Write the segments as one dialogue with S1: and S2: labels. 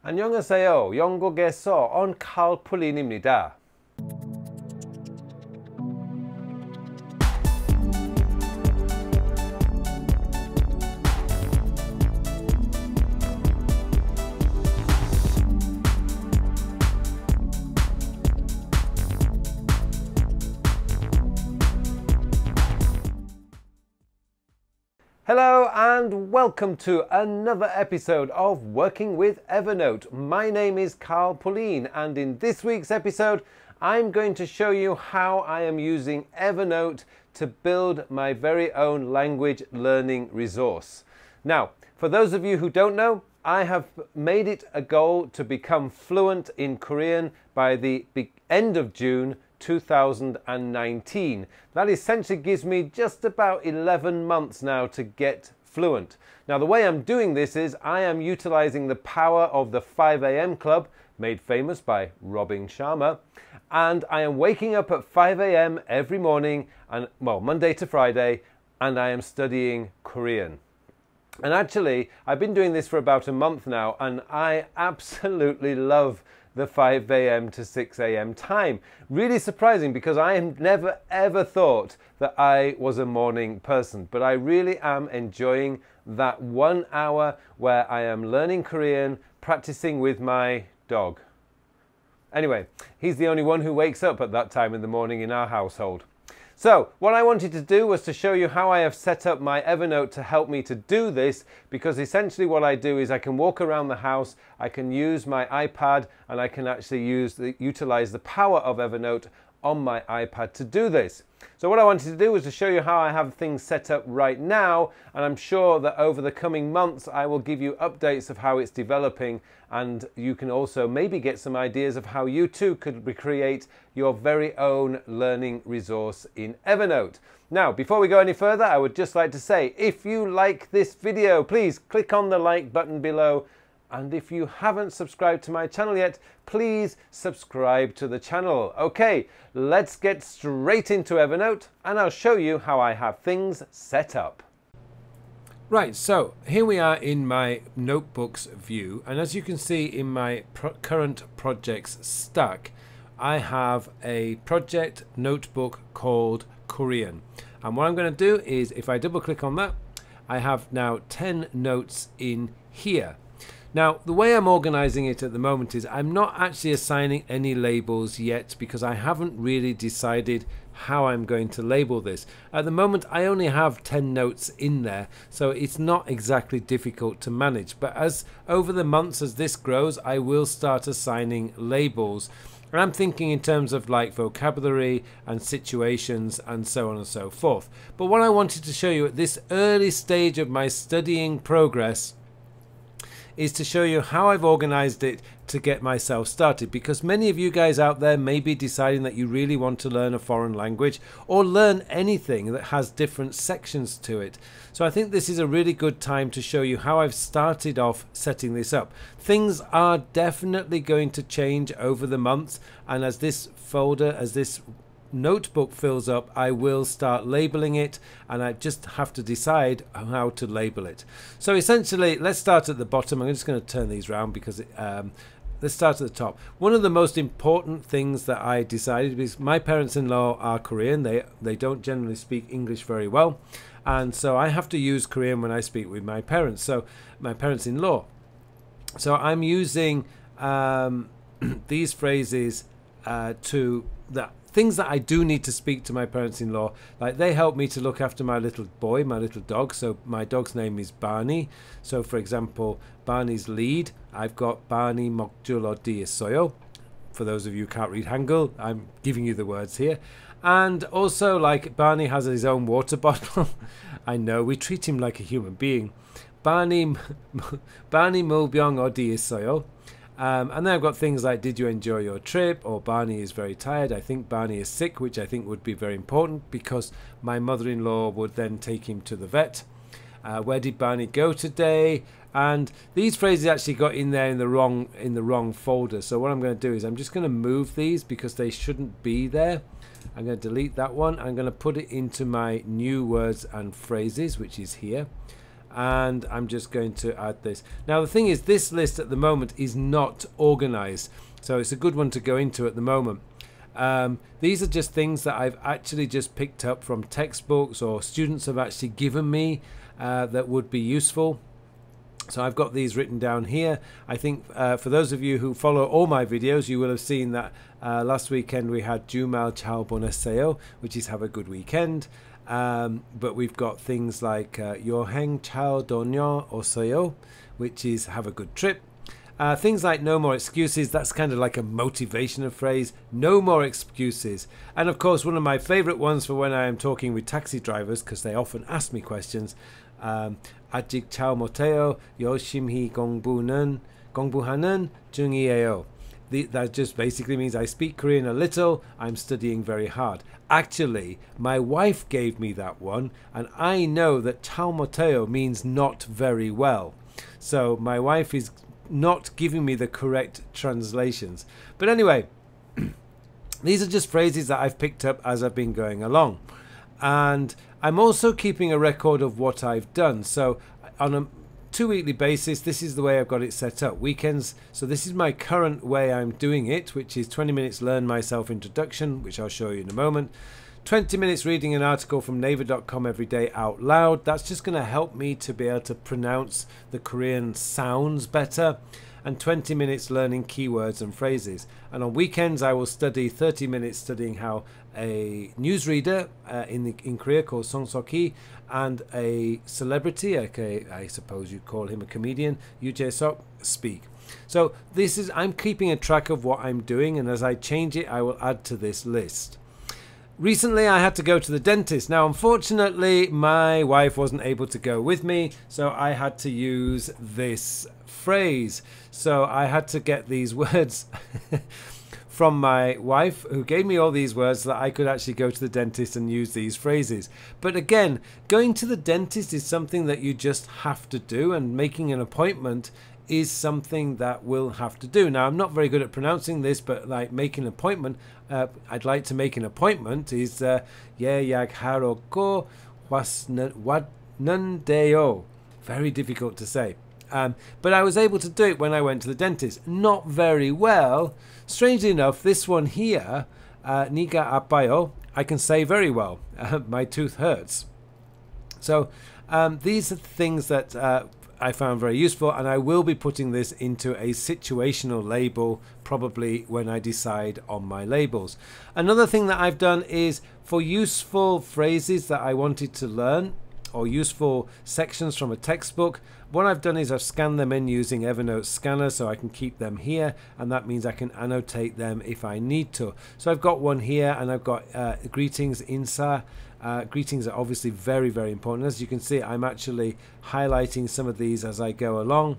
S1: 안녕하세요. 영국에서 온 칼폴린입니다. Hello and welcome to another episode of Working with Evernote. My name is Carl Pauline, and in this week's episode I'm going to show you how I am using Evernote to build my very own language learning resource. Now, for those of you who don't know, I have made it a goal to become fluent in Korean by the end of June 2019. That essentially gives me just about 11 months now to get fluent. Now, the way I'm doing this is I am utilizing the power of the 5 a.m. club, made famous by Robin Sharma, and I am waking up at 5 a.m. every morning, and well, Monday to Friday, and I am studying Korean. And actually, I've been doing this for about a month now, and I absolutely love the 5 a.m. to 6 a.m. time. Really surprising, because I have never ever thought that I was a morning person, but I really am enjoying that 1 hour where I am learning Korean, practicing with my dog. Anyway, he's the only one who wakes up at that time in the morning in our household. So what I wanted to do was to show you how I have set up my Evernote to help me to do this, because essentially what I do is I can walk around the house, I can use my iPad, and I can actually utilize the power of Evernote on my iPad to do this. So what I wanted to do was to show you how I have things set up right now, and I'm sure that over the coming months I will give you updates of how it's developing, and you can also maybe get some ideas of how you too could recreate your very own learning resource in Evernote. Now, before we go any further, I would just like to say, if you like this video, please click on the like button below. And if you haven't subscribed to my channel yet, please subscribe to the channel. Okay, let's get straight into Evernote, and I'll show you how I have things set up. Right, so here we are in my notebooks view, and as you can see in my current projects stack, I have a project notebook called Korean. And what I'm going to do is, if I double click on that, I have now 10 notes in here. Now, the way I'm organizing it at the moment is I'm not actually assigning any labels yet, because I haven't really decided how I'm going to label this. At the moment, I only have 10 notes in there, so it's not exactly difficult to manage. But as over the months, as this grows, I will start assigning labels. And I'm thinking in terms of like vocabulary and situations and so on and so forth. But what I wanted to show you at this early stage of my studying progress is to show you how I've organized it to get myself started, because many of you guys out there may be deciding that you really want to learn a foreign language or learn anything that has different sections to it. So I think this is a really good time to show you how I've started off setting this up. Things are definitely going to change over the months, and as this folder, as this notebook fills up, I will start labeling it, and I just have to decide how to label it. So essentially, let's start at the bottom. I'm just going to turn these around because let's start at the top. One of the most important things that I decided, because my parents-in-law are Korean, they don't generally speak English very well, and so I have to use Korean when I speak with my parents, so my parents-in-law. So I'm using these phrases to that things that I do need to speak to my parents-in-law. Like, they help me to look after my little boy, my little dog. So my dog's name is Barney. So for example, Barney's lead, I've got Barney 먹줄 어디 있어요. For those of you who can't read Hangul, I'm giving you the words here. And also, like, Barney has his own water bottle. I know, we treat him like a human being. Barney 물병 어디 있어요. And then I've got things like, did you enjoy your trip? Or Barney is very tired. I think Barney is sick, which I think would be very important, because my mother-in-law would then take him to the vet. Where did Barney go today? And these phrases actually got in there in the wrong folder. So what I'm going to do is I'm just going to move these because they shouldn't be there. I'm going to delete that one. I'm going to put it into my new words and phrases, which is here. and I'm just going to add this. Now the thing is, this list at the moment is not organized, so it's a good one to go into at the moment. These are just things that I've actually just picked up from textbooks or students have actually given me that would be useful. So I've got these written down here. I think for those of you who follow all my videos, you will have seen that last weekend we had Jumal Chao Bonaseo, which is have a good weekend. But we've got things like Yoheng Chao Donyo Oseo, which is have a good trip. Things like no more excuses, that's kind of like a motivational phrase, no more excuses. And of course, one of my favorite ones for when I am talking with taxi drivers, because they often ask me questions, Ajik Chao Moteo, Yoshimhi Gongbuhanen Jungieo. That just basically means I speak Korean a little, I'm studying very hard. Actually, my wife gave me that one, and I know that Chao Moteo means not very well. So my wife is not giving me the correct translations. But anyway, these are just phrases that I've picked up as I've been going along. And I'm also keeping a record of what I've done. So on a 2-weekly basis, this is the way I've got it set up. Weekends, so this is my current way I'm doing it, which is 20 minutes learn myself introduction, which I'll show you in a moment. 20 minutes reading an article from naver.com every day out loud. That's just going to help me to be able to pronounce the Korean sounds better. And 20 minutes learning keywords and phrases. And on weekends I will study 30 minutes studying how a newsreader in Korea called Song Sok-hee and a celebrity, okay, I suppose you'd call him a comedian, Yoo Jae-sok, speak. So this is, I'm keeping a track of what I'm doing, and as I change it I will add to this list. Recently I had to go to the dentist. Now unfortunately my wife wasn't able to go with me, so I had to use this phrase. So I had to get these words from my wife, who gave me all these words so that I could actually go to the dentist and use these phrases. But again, going to the dentist is something that you just have to do, and making an appointment is something that we'll have to do. Now, I'm not very good at pronouncing this, but like making an appointment, I'd like to make an appointment is 예약하러 왔는데요. Very difficult to say. But I was able to do it when I went to the dentist. Not very well. Strangely enough, this one here, 니가 아파요, I can say very well. My tooth hurts. So these are things that I found very useful, and I will be putting this into a situational label probably when I decide on my labels. Another thing that I've done is for useful phrases that I wanted to learn or useful sections from a textbook, what I've done is I've scanned them in using Evernote scanner, so I can keep them here, and that means I can annotate them if I need to. So I've got one here, and I've got greetings insa. Greetings are obviously very, very important. As you can see, I'm actually highlighting some of these as I go along.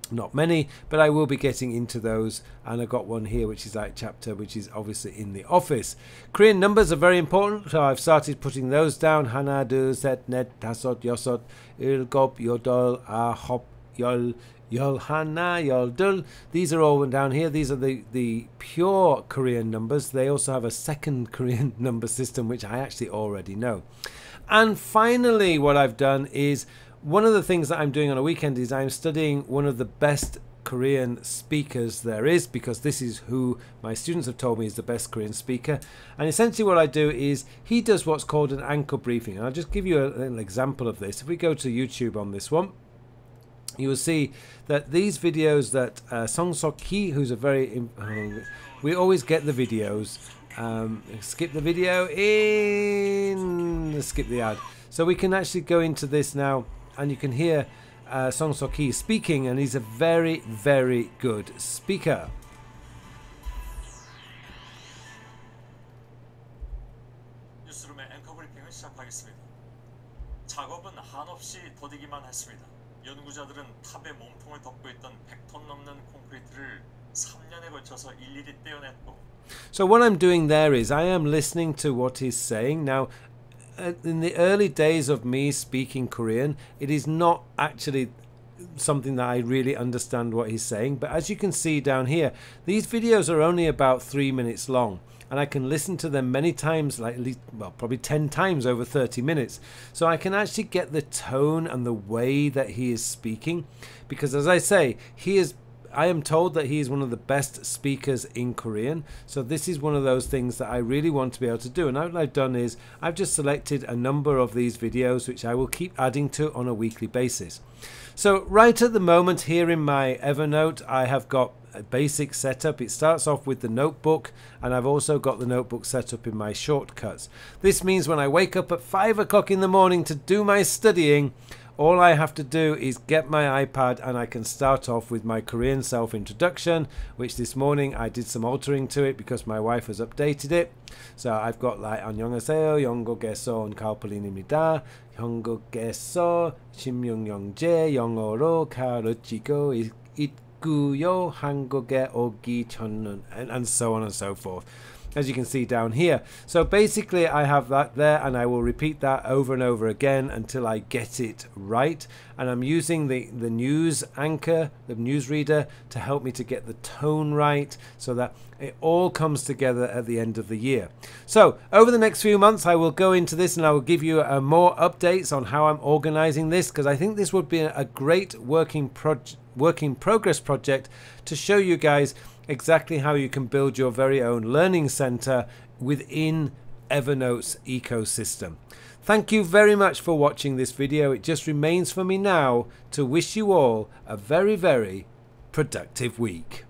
S1: Not many, but I will be getting into those, and I've got one here which is like chapter, which is obviously in the office. Korean numbers are very important, so I've started putting those down. 하나, 둘, 셋, 넷, 다섯, 여섯, 일곱, 여덟, 아홉, 열, 하나, 열둘. These are all down here. These are the pure Korean numbers. They also have a second Korean number system, which I actually already know. And finally, what I've done is, one of the things that I'm doing on a weekend is I'm studying one of the best Korean speakers there is, because this is who my students have told me is the best Korean speaker. And essentially what I do is he does what's called an anchor briefing. And I'll just give you an example of this. If we go to YouTube on this one, you will see that these videos that Song Sok-hee, who's a very... we always get the videos. Skip the video in... skip the ad. So we can actually go into this now, and you can hear Song Sok-hee speaking, and he's a very, very good speaker.
S2: 뉴스룸의 앵커 브리핑을 시작하겠습니다. 작업은 한없이 더디기만 했습니다. 연구자들은 탑의 몸통을 덮고 있던 100톤 넘는 콘크리트를 3년에 걸쳐서 일일이 떼어냈고.
S1: So what I'm doing there is I am listening to what he's saying. Now, in the early days of me speaking Korean, it is not actually something that I really understand what he's saying. But as you can see down here, these videos are only about 3 minutes long. and I can listen to them many times, like at least, well, probably 10 times over 30 minutes. So I can actually get the tone and the way that he is speaking, because as I say, I am told that he is one of the best speakers in Korean. So this is one of those things that I really want to be able to do. And what I've done is I've just selected a number of these videos, which I will keep adding to on a weekly basis. So right at the moment here in my Evernote, I have got a basic setup. It starts off with the notebook, and I've also got the notebook set up in my shortcuts. This means when I wake up at 5 o'clock in the morning to do my studying, all I have to do is get my iPad and I can start off with my Korean self-introduction, which this morning I did some altering to it because my wife has updated it. So I've got like 안녕하세요, 영국에서 온 카울폴린입니다. 한국에서 신명영재 영어로 가르치고 있고요. 한국에 오기 전은, and so on and so forth, as you can see down here. So basically I have that there, and I will repeat that over and over again until I get it right. And I'm using the news anchor, the newsreader, to help me to get the tone right so that it all comes together at the end of the year. So over the next few months I will go into this and I will give you more updates on how I'm organizing this, because I think this would be a great working progress project to show you guys exactly how you can build your very own learning center within Evernote's ecosystem. Thank you very much for watching this video. It just remains for me now to wish you all a very, very productive week.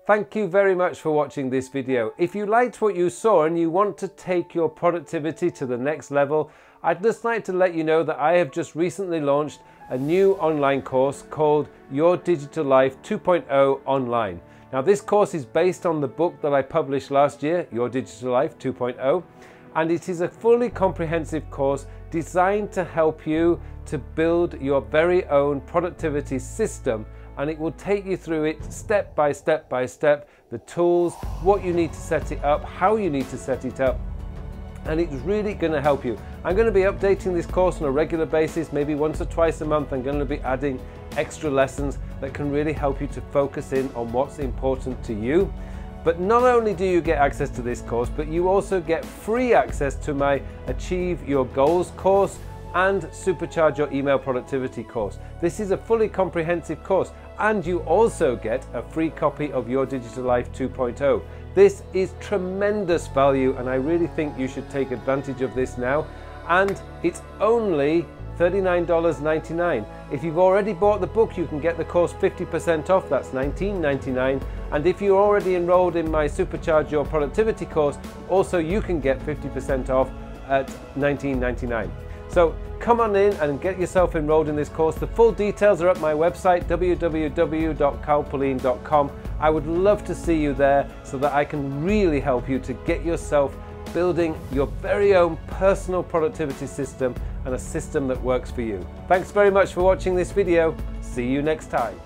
S1: Thank you very much for watching this video. If you liked what you saw and you want to take your productivity to the next level, I'd just like to let you know that I have just recently launched a new online course called Your Digital Life 2.0 Online. Now this course is based on the book that I published last year, Your Digital Life 2.0, and it is a fully comprehensive course designed to help you to build your very own productivity system, and it will take you through it step by step by step, the tools, what you need to set it up, how you need to set it up, and it's really going to help you. I'm going to be updating this course on a regular basis, maybe once or twice a month. I'm going to be adding extra lessons that can really help you to focus in on what's important to you. But not only do you get access to this course, but you also get free access to my Achieve Your Goals course and Supercharge Your Email Productivity course. This is a fully comprehensive course, and you also get a free copy of Your Digital Life 2.0. This is tremendous value, and I really think you should take advantage of this now. And it's only $39.99. If you've already bought the book, you can get the course 50% off. That's $19.99. And if you're already enrolled in my Supercharge Your Productivity course, also you can get 50% off at $19.99. So come on in and get yourself enrolled in this course. The full details are at my website, www.carlpauline.com. I would love to see you there so that I can really help you to get yourself building your very own personal productivity system, and a system that works for you. Thanks very much for watching this video. See you next time.